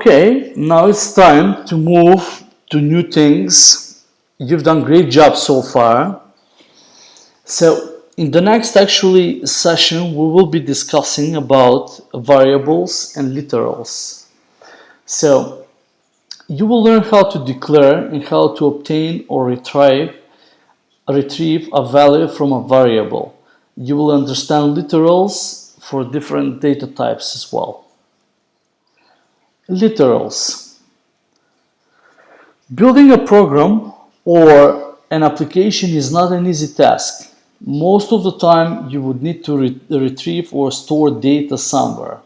Okay, now it's time to move to new things. You've done great job so far. So in the next actually session, we will be discussing about variables and literals. So you will learn how to declare and how to obtain or retrieve a value from a variable. You will understand literals for different data types as well. Literals. Building a program or an application is not an easy task. Most of the time, you would need to retrieve or store data somewhere.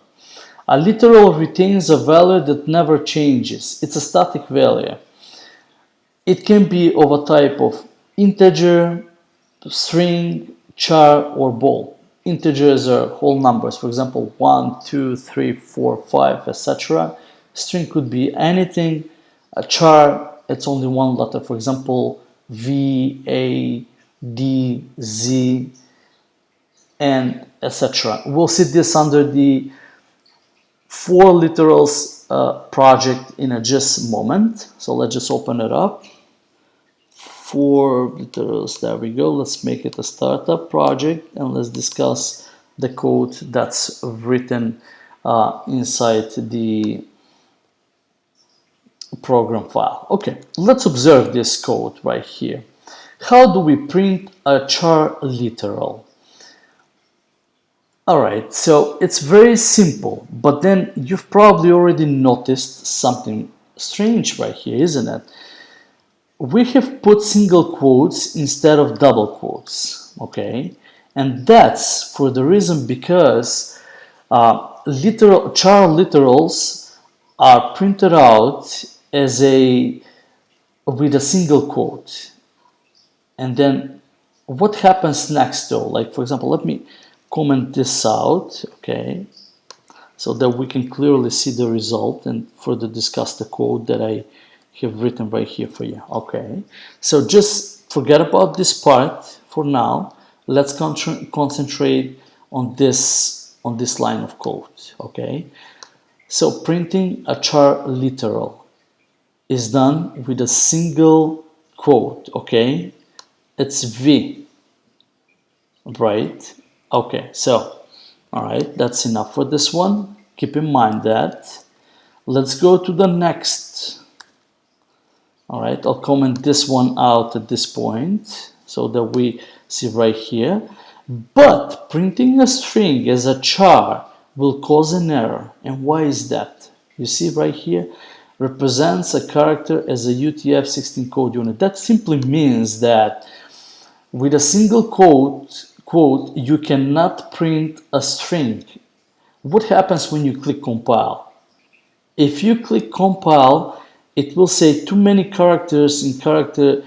A literal retains a value that never changes. It's a static value. It can be of a type of integer, string, char, or bool. Integers are whole numbers, for example, 1, 2, 3, 4, 5, etc. String could be anything. A char, it's only one letter, for example, V, A, D, Z, and etc. We'll see this under the for literals project in a just moment. So let's just open it up. For literals, there we go. Let's make it a startup project and let's discuss the code that's written inside the program file. Okay, let's observe this code right here. How do we print a char literal? Alright, so it's very simple, but then you've probably already noticed something strange right here, isn't it? We have put single quotes instead of double quotes, okay? And that's for the reason because char literals are printed out as with a single quote. And then what happens next though? Like for example, let me comment this out, okay? So that we can clearly see the result and further discuss the code that I have written right here for you, okay? So just forget about this part for now. Let's concentrate on this line of code, okay? So printing a char literal is done with a single quote, okay? It's V, right? Okay, so, all right, that's enough for this one. Keep in mind that. Let's go to the next. All right, I'll comment this one out at this point so that we see right here. But printing a string as a char will cause an error. And why is that? You see right here, represents a character as a UTF-16 code unit. That simply means that with a single quote, you cannot print a string. What happens when you click compile? If you click compile, it will say too many characters in character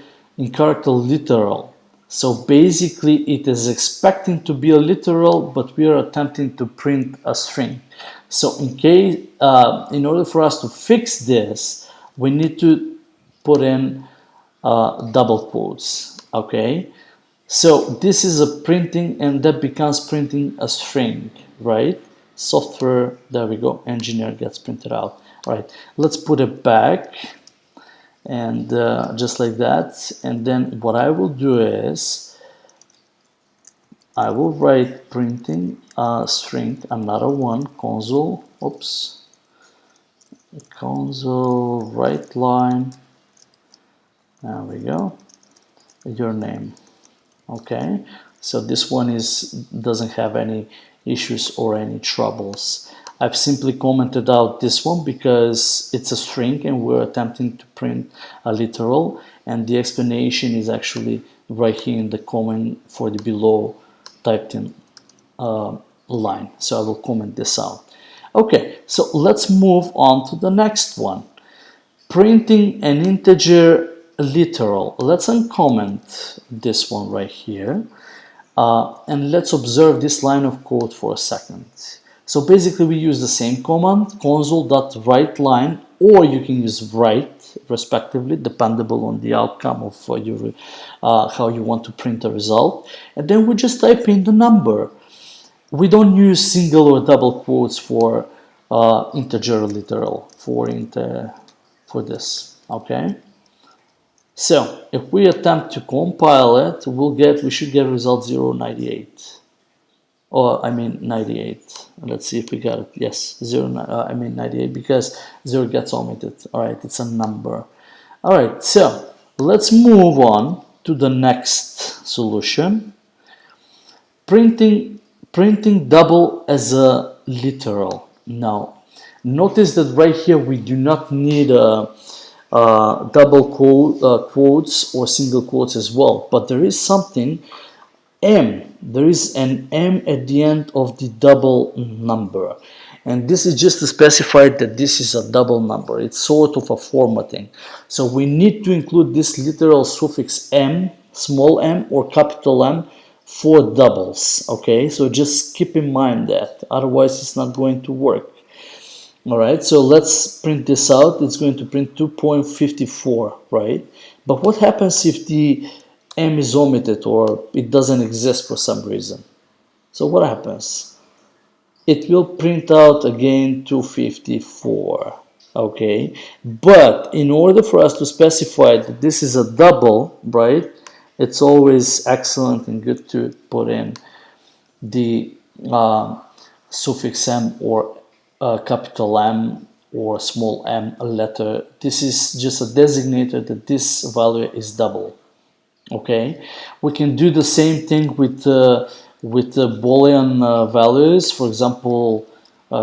literal. So basically it is expecting to be a literal, but we are attempting to print a string. So in order for us to fix this, we need to put in double quotes, okay? So this is a printing and that becomes printing a string, right? Software, there we go, engineer gets printed out. All right, let's put it back and just like that. And then what I will do is I will write printing a string, another one, console, console right line, there we go, your name. Okay, so this one doesn't have any issues or any troubles. I've simply commented out this one because it's a string and we're attempting to print a literal, and the explanation is actually right here in the comment for the below typed in line. So I will comment this out. Okay, so let's move on to the next one. Printing an integer literal. Let's uncomment this one right here and let's observe this line of code for a second. So basically we use the same command, console.writeLine, or you can use write respectively, dependable on the outcome of how you want to print a result. And then we just type in the number. We don't use single or double quotes for integer literal for this. Okay. So if we attempt to compile it, we should get result 098. Or I mean 98. Let's see if we got it. Yes, 98 because 0 gets omitted. All right, it's a number. All right, so let's move on to the next solution. Printing double as a literal. Now, notice that right here we do not need double quotes or single quotes as well, but there is something M. There is an M at the end of the double number. And this is just to specify that this is a double number. It's sort of a formatting. So we need to include this literal suffix M, small m or capital M for doubles. Okay, so just keep in mind that. Otherwise, it's not going to work. All right, so let's print this out. It's going to print 2.54, right? But what happens if the M is omitted or it doesn't exist for some reason? So what happens? It will print out again 254, okay? But in order for us to specify that this is a double, right? It's always excellent and good to put in the suffix M or capital M or small m letter. This is just a designator that this value is double. Okay, we can do the same thing with the Boolean values, for example,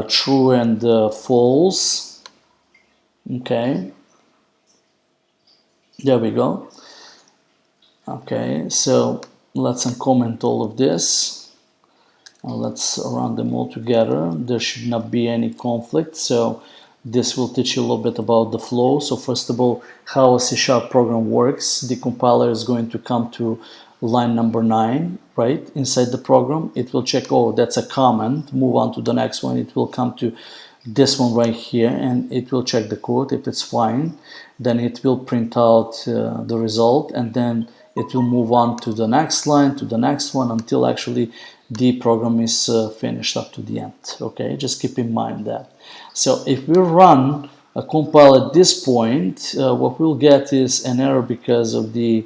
true and false. Okay, there we go. Okay, so let's uncomment all of this. Let's run them all together. There should not be any conflict. So this will teach you a little bit about the flow. So first of all, how a C# program works. The compiler is going to come to line number 9, right? Inside the program, it will check, oh, that's a comment. Move on to the next one. It will come to this one right here, and it will check the code. If it's fine, then it will print out the result, and then it will move on to the next line, to the next one, until actually the program is finished up to the end. Okay, just keep in mind that. So if we run a compile at this point, what we'll get is an error because of the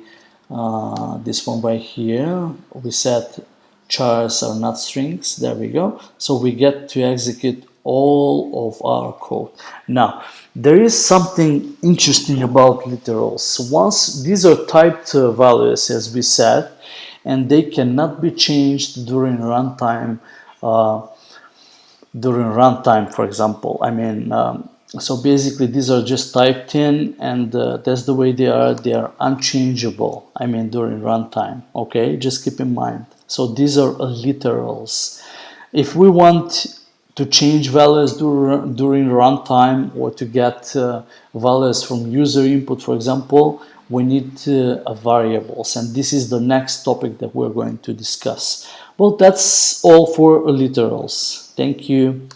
this one right here. We said chars are not strings. There we go. So we get to execute all of our code. Now, there is something interesting about literals. Once these are typed values, as we said, and they cannot be changed during runtime. For example, I mean, so basically these are just typed in, and that's the way they are. They are unchangeable. I mean, during runtime. Okay, just keep in mind. So these are literals. If we want to change values during runtime or to get values from user input, for example, we need variables, and this is the next topic that we're going to discuss. Well, that's all for literals. Thank you.